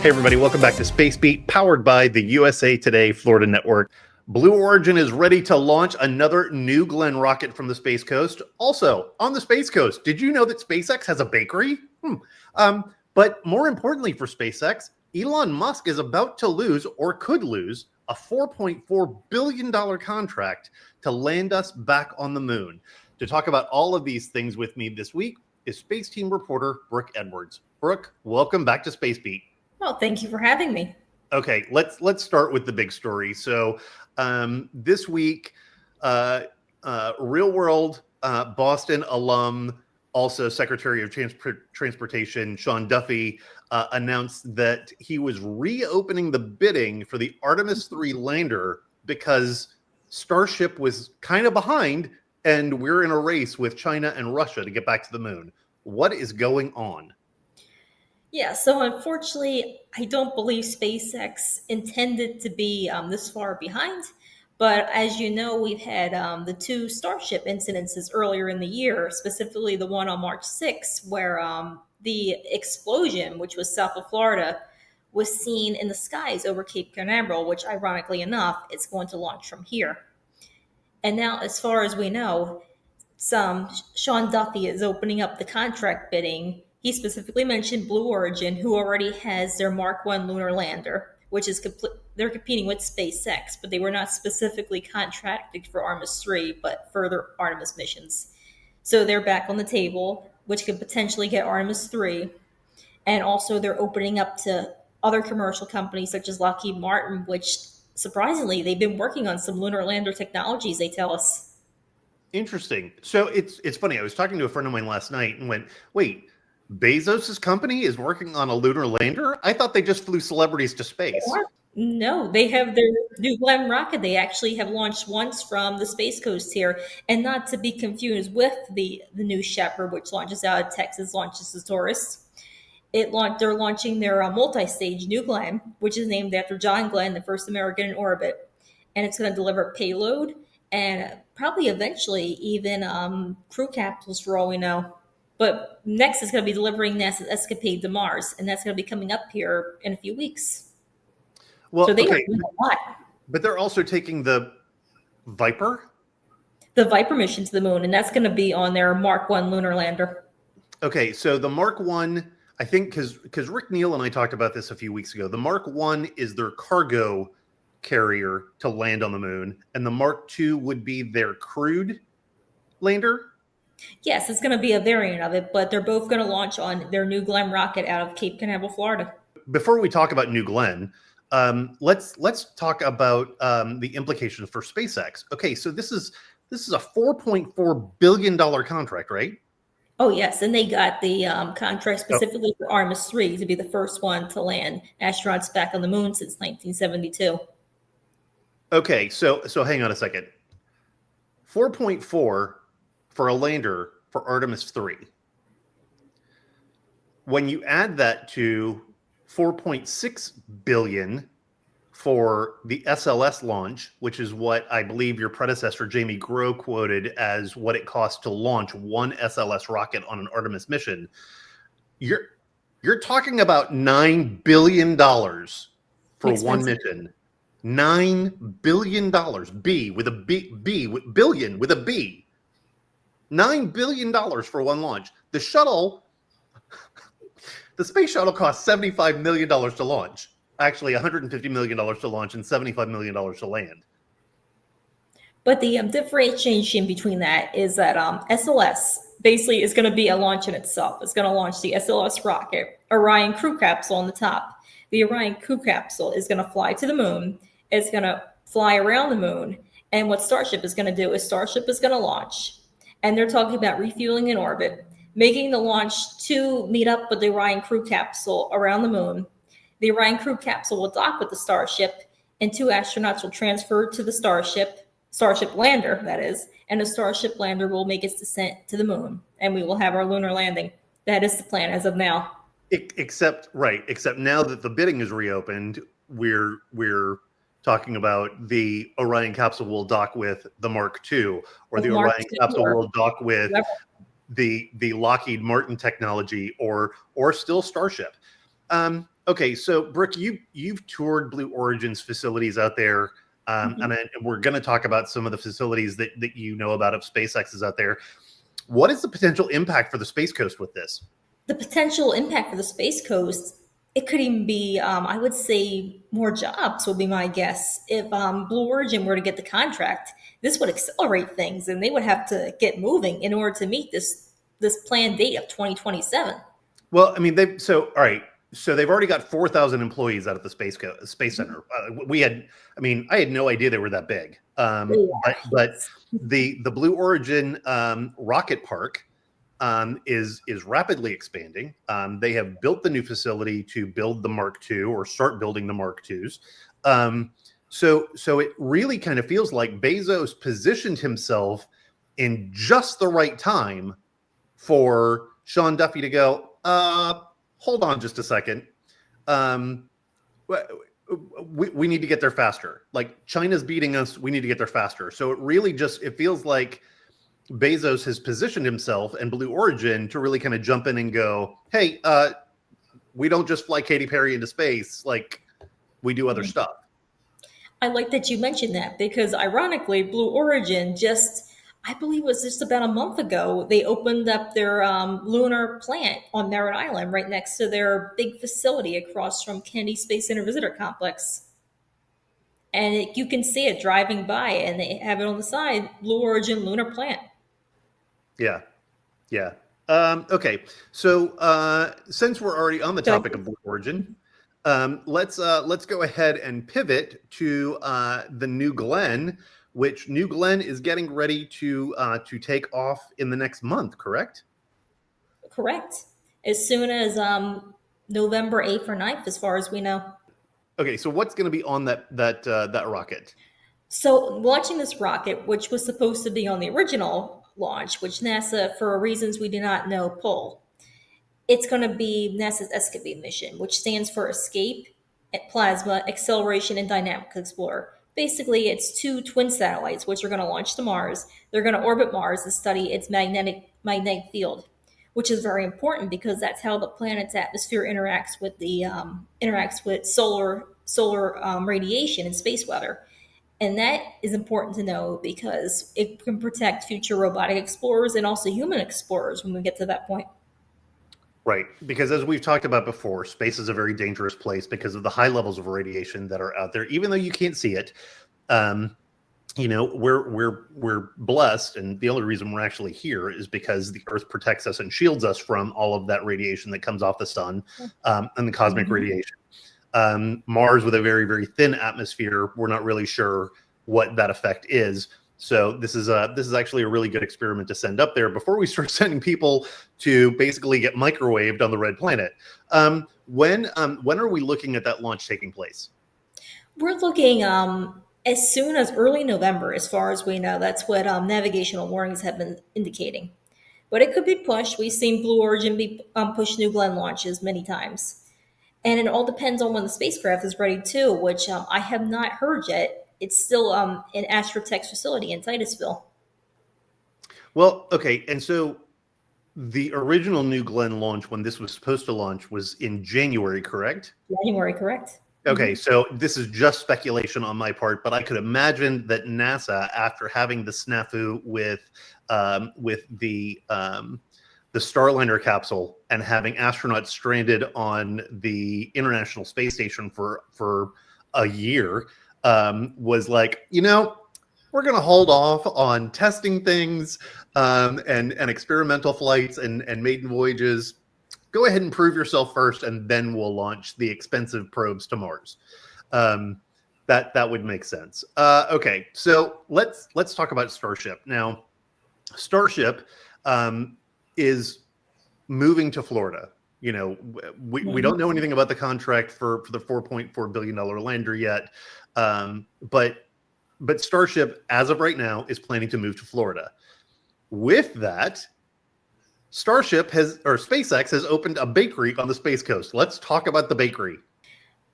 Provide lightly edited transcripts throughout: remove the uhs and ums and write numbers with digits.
Hey everybody, welcome back to Space Beat, powered by the USA Today Florida Network. Blue Origin is ready to launch another New Glenn rocket from the Space Coast. Also, on the Space Coast, did you know that SpaceX has a bakery? But more importantly for SpaceX, Elon Musk is about to lose, or could lose, a $4.4 billion contract to land us back on the moon. To talk about all of these things with me this week is Space Team reporter Brooke Edwards. Brooke, welcome back to Space Beat. Well, thank you for having me. Okay, let's start with the big story. So this week, real world Boston alum, also Secretary of Transportation Sean Duffy, announced that he was reopening the bidding for the Artemis III lander because Starship was kind of behind, and we're in a race with China and Russia to get back to the moon. What is going on? Yeah, so unfortunately, I don't believe SpaceX intended to be this far behind. But as you know, we've had the two Starship incidences earlier in the year, specifically the one on March 6th, where the explosion, which was south of Florida, was seen in the skies over Cape Canaveral, which ironically enough, it's going to launch from here. And now, as far as we know, Sean Duffy is opening up the contract bidding. He specifically mentioned Blue Origin, who already has their Mark I lunar lander, which is they're competing with SpaceX, but they were not specifically contracted for Artemis III, but further Artemis missions. So they're back on the table, which could potentially get Artemis III. And also they're opening up to other commercial companies such as Lockheed Martin, which surprisingly, they've been working on some lunar lander technologies, they tell us. Interesting. So it's funny. I was talking to a friend of mine last night and went, wait, Bezos's company is working on a lunar lander? I thought they just flew celebrities to space. No, they have their New Glenn rocket. They actually have launched once from the Space Coast here, and not to be confused with the New Shepard, which launches out of Texas, launches as tourists. They're launching their multi-stage New Glenn, which is named after John Glenn, the first American in orbit, and it's going to deliver payload and probably eventually even crew capsules for all we know. But next is going to be delivering NASA's Escapade to Mars, and that's going to be coming up here in a few weeks. Well, so they okay, are doing a lot. But they're also taking the Viper? The Viper mission to the moon, and that's going to be on their Mark I lunar lander. Okay, so the Mark I think because Rick Neal and I talked about this a few weeks ago, the Mark I is their cargo carrier to land on the moon, and the Mark II would be their crewed lander? Yes, it's going to be a variant of it, but they're both going to launch on their New Glenn rocket out of Cape Canaveral, Florida. Before we talk about New Glenn, let's talk about the implications for SpaceX. Okay, so this is a $4.4 billion contract, right? Oh yes, and they got the contract specifically for Artemis III to be the first one to land astronauts back on the moon since 1972. Okay, so hang on a second. 4.4 for a lander for Artemis III. When you add that to 4.6 billion for the SLS launch, which is what I believe your predecessor Jamie Grow quoted as what it costs to launch one SLS rocket on an Artemis mission, you're talking about $9 billion for one mission. $9 billion. B with a B, billion with a B. $9 billion for one launch. The space shuttle costs $75 million to launch. Actually, $150 million to launch and $75 million to land. But the differentiation between that is that SLS basically is going to be a launch in itself. It's going to launch the SLS rocket, Orion crew capsule on the top. The Orion crew capsule is going to fly to the moon. It's going to fly around the moon. And what Starship is going to do is Starship is going to launch. And they're talking about refueling in orbit, making the launch to meet up with the Orion crew capsule around the moon. The Orion crew capsule will dock with the Starship, and two astronauts will transfer to the Starship lander, that is, and the Starship lander will make its descent to the moon, and we will have our lunar landing. That is the plan as of now. Except now that the bidding is reopened, we're talking about the Orion capsule will dock with the Mark II, or the Orion capsule will dock with the Lockheed Martin technology, or still Starship. Okay, so Brooke, you've toured Blue Origin's facilities out there, Mhm. and we're going to talk about some of the facilities that you know about of SpaceX is out there. What is the potential impact for the Space Coast with this? The potential impact for the Space Coast, it could even be, I would say, more jobs would be my guess. If Blue Origin were to get the contract, this would accelerate things, and they would have to get moving in order to meet this planned date of 2027. Well, I mean, they've so all right. So they've already got 4,000 employees out at the Space Center. We had, I mean, I had no idea they were that big. They are, But yes. the Blue Origin rocket park is rapidly expanding. They have built the new facility to build the Mark II or start building the Mark IIs. So it really kind of feels like Bezos positioned himself in just the right time for Sean Duffy to go, hold on just a second. Um, we need to get there faster. Like China's beating us. We need to get there faster. So it really just, it feels like Bezos has positioned himself and Blue Origin to really kind of jump in and go, hey, we don't just fly Katy Perry into space. Like we do other stuff. I like that you mentioned that because ironically, Blue Origin just, I believe it was just about a month ago, they opened up their lunar plant on Merritt Island right next to their big facility across from Kennedy Space Center Visitor Complex. And you can see it driving by, and they have it on the side, Blue Origin lunar plant. Yeah. Yeah. Okay. So since we're already on the So topic of Blue Origin, let's go ahead and pivot to the New Glenn, which New Glenn is getting ready to take off in the next month. Correct? correct. As soon as November 8th or 9th, as far as we know. Okay. So what's going to be on that rocket? So, launching this rocket, which was supposed to be on the original launch, which NASA, for reasons we do not know, pulled, it's going to be NASA's ESCAPE mission, which stands for Escape, Plasma, Acceleration, and Dynamic Explorer. Basically, it's two twin satellites which are going to launch to Mars. They're going to orbit Mars to study its magnetic field, which is very important because that's how the planet's atmosphere interacts with solar radiation and space weather. And that is important to know because it can protect future robotic explorers and also human explorers when we get to that point. Right. Because as we've talked about before, space is a very dangerous place because of the high levels of radiation that are out there, even though you can't see it. We're blessed, and the only reason we're actually here is because the Earth protects us and shields us from all of that radiation that comes off the sun and the cosmic radiation. Mars, with a very, very thin atmosphere, we're not really sure what that effect is. So this is actually a really good experiment to send up there before we start sending people to basically get microwaved on the red planet. When are we looking at that launch taking place? We're looking as soon as early November, as far as we know. That's what navigational warnings have been indicating. But it could be pushed. We've seen Blue Origin be push New Glenn launches many times. And it all depends on when the spacecraft is ready too, which I have not heard yet. It's still an Astrotech's facility in Titusville. Well, okay, and so the original New Glenn launch, when this was supposed to launch, was in January, correct? January, correct? Okay, so this is just speculation on my part, but I could imagine that NASA, after having the snafu with the Starliner capsule and having astronauts stranded on the International Space Station for a year, was like, we're going to hold off on testing things and experimental flights and maiden voyages. Go ahead and prove yourself first, and then we'll launch the expensive probes to Mars. That would make sense. Okay, so let's talk about Starship now. Starship is moving to Florida. We don't know anything about the contract for the $4.4 billion lander yet, but Starship, as of right now, is planning to move to Florida. With that, SpaceX has opened a bakery on the Space Coast. Let's talk about the bakery.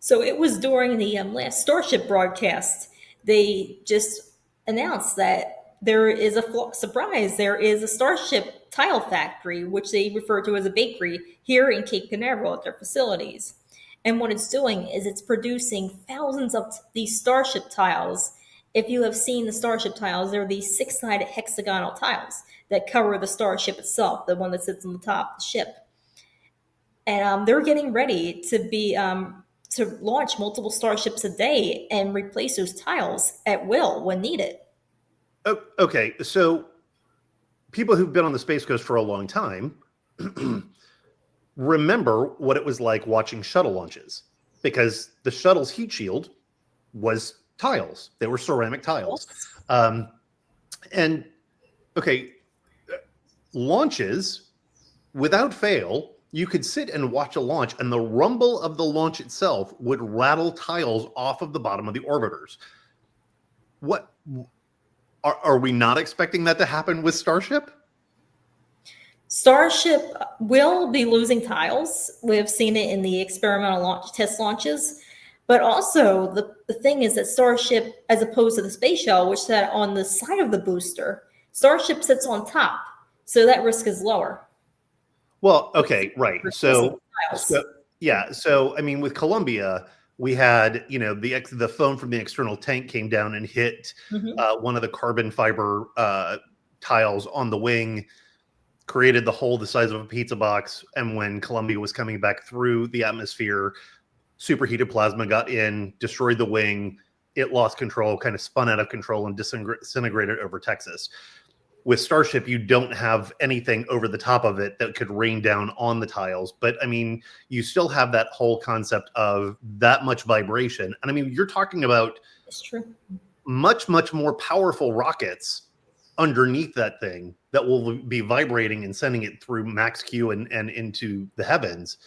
So it was during the last Starship broadcast. They just announced that there is a surprise. There is a Starship tile factory, which they refer to as a bakery, here in Cape Canaveral at their facilities. And what it's doing is it's producing thousands of these Starship tiles. If you have seen the Starship tiles, they're these six-sided hexagonal tiles that cover the Starship itself, the one that sits on the top of the ship. And they're getting ready to launch multiple Starships a day and replace those tiles at will when needed. Oh, okay, so people who've been on the Space Coast for a long time remember what it was like watching shuttle launches, because the shuttle's heat shield was tiles. They were ceramic tiles. And okay, launches, without fail, you could sit and watch a launch, and the rumble of the launch itself would rattle tiles off of the bottom of the orbiters. What are we not expecting that to happen with Starship? Starship will be losing tiles. We've seen it in the experimental test launches. But also, the thing is that Starship, as opposed to the space shuttle, which sat on the side of the booster, Starship sits on top. So that risk is lower. Well, okay, right. So I mean, with Columbia, we had, the foam from the external tank came down and hit one of the carbon fiber tiles on the wing, created the hole the size of a pizza box. And when Columbia was coming back through the atmosphere, superheated plasma got in, destroyed the wing. It lost control, kind of spun out of control, and disintegrated over Texas. With Starship, you don't have anything over the top of it that could rain down on the tiles. But I mean, you still have that whole concept of that much vibration. And I mean, you're talking about much, much more powerful rockets underneath that thing that will be vibrating and sending it through max Q and into the heavens.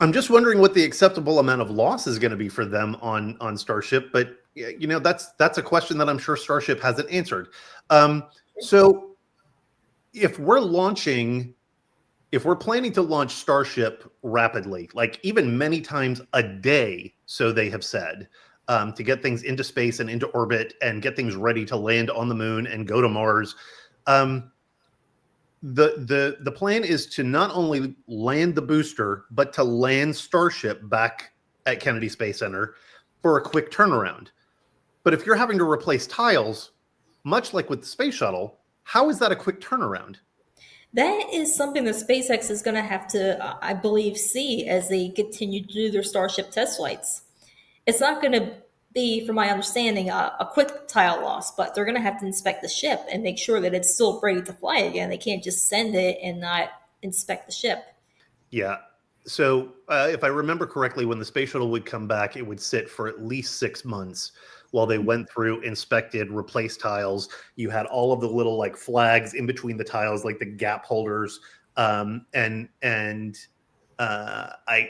I'm just wondering what the acceptable amount of loss is going to be for them on Starship. But, that's a question that I'm sure Starship hasn't answered. So if we're planning to launch Starship rapidly, like even many times a day, so they have said, to get things into space and into orbit and get things ready to land on the moon and go to Mars, the plan is to not only land the booster, but to land Starship back at Kennedy Space Center for a quick turnaround. But if you're having to replace tiles, much like with the space shuttle, how is that a quick turnaround? That is something that SpaceX is going to have to, I believe, see as they continue to do their Starship test flights. It's not going to be, from my understanding, a quick tile loss, but they're going to have to inspect the ship and make sure that it's still ready to fly again. They can't just send it and not inspect the ship. Yeah. So if I remember correctly, when the space shuttle would come back, it would sit for at least 6 months while they went through, inspected, replaced tiles. You had all of the little like flags in between the tiles, like the gap holders. I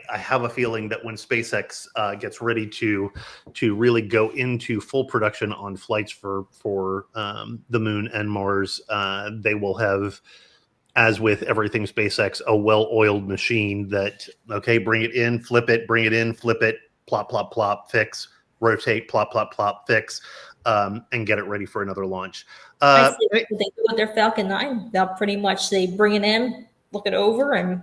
have a feeling that when SpaceX gets ready to really go into full production on flights for the moon and Mars, they will have, as with everything SpaceX, a well-oiled machine that, okay, bring it in, flip it, bring it in, flip it, plop, plop, plop, fix, rotate, plop, plop, plop, fix, and get it ready for another launch. I see what they do with their Falcon 9. They'll pretty much, they bring it in, look it over, and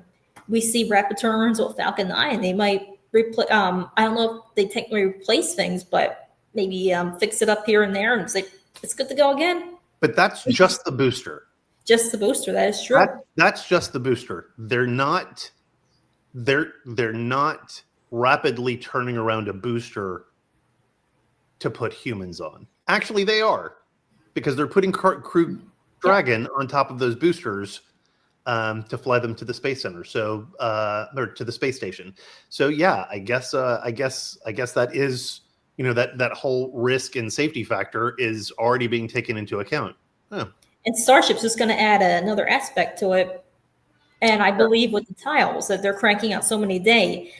we see rapid turnarounds with Falcon 9. They might replace, I don't know if they technically replace things, but maybe fix it up here and there and say, it's good to go again. But that's just the booster. Just the booster. That is true. That's just the booster. They're not rapidly turning around a booster to put humans on. Actually, they are, because they're putting Crew Dragon on top of those boosters to fly them to the Space Center, so or to the space station. So yeah, I guess that is, that whole risk and safety factor is already being taken into account. Huh. And Starship's just going to add another aspect to it. And I believe with the tiles that they're cranking out so many a day,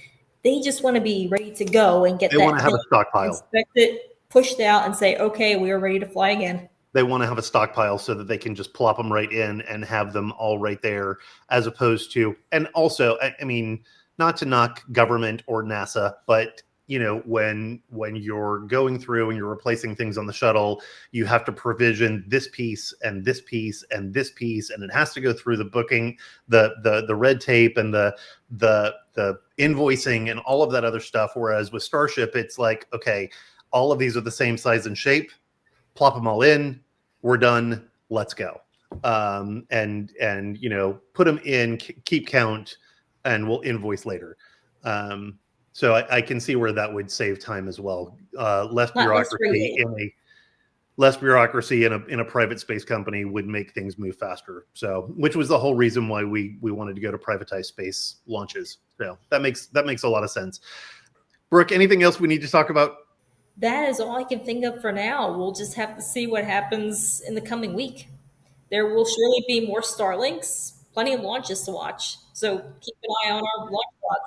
they just want to be ready to go and get they want to have a stockpile, inspect it, pushed out, and say, okay, we are ready to fly again. They want to have a stockpile so that they can just plop them right in and have them all right there, as opposed to, and also, I mean, not to knock government or NASA, but when you're going through and you're replacing things on the shuttle, you have to provision this piece and this piece and this piece, and it has to go through the booking, the red tape and the invoicing and all of that other stuff. Whereas with Starship, it's like, okay, all of these are the same size and shape, plop them all in, we're done, let's go. And put them in, keep count, and we'll invoice later. So I can see where that would save time as well. Less bureaucracy in a private space company would make things move faster. So, which was the whole reason why we wanted to go to privatized space launches. So that makes a lot of sense. Brooke, anything else we need to talk about? That is all I can think of for now. We'll just have to see what happens in the coming week. There will surely be more Starlinks, plenty of launches to watch. So keep an eye on our launch blog.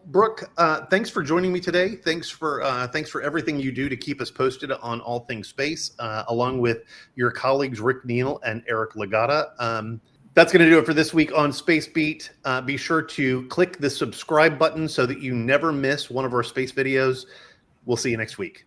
Brooke, thanks for joining me today. Thanks for everything you do to keep us posted on all things space, along with your colleagues Rick Neal and Eric Legata. That's going to do it for this week on Space Beat. Be sure to click the subscribe button so that you never miss one of our space videos. We'll see you next week.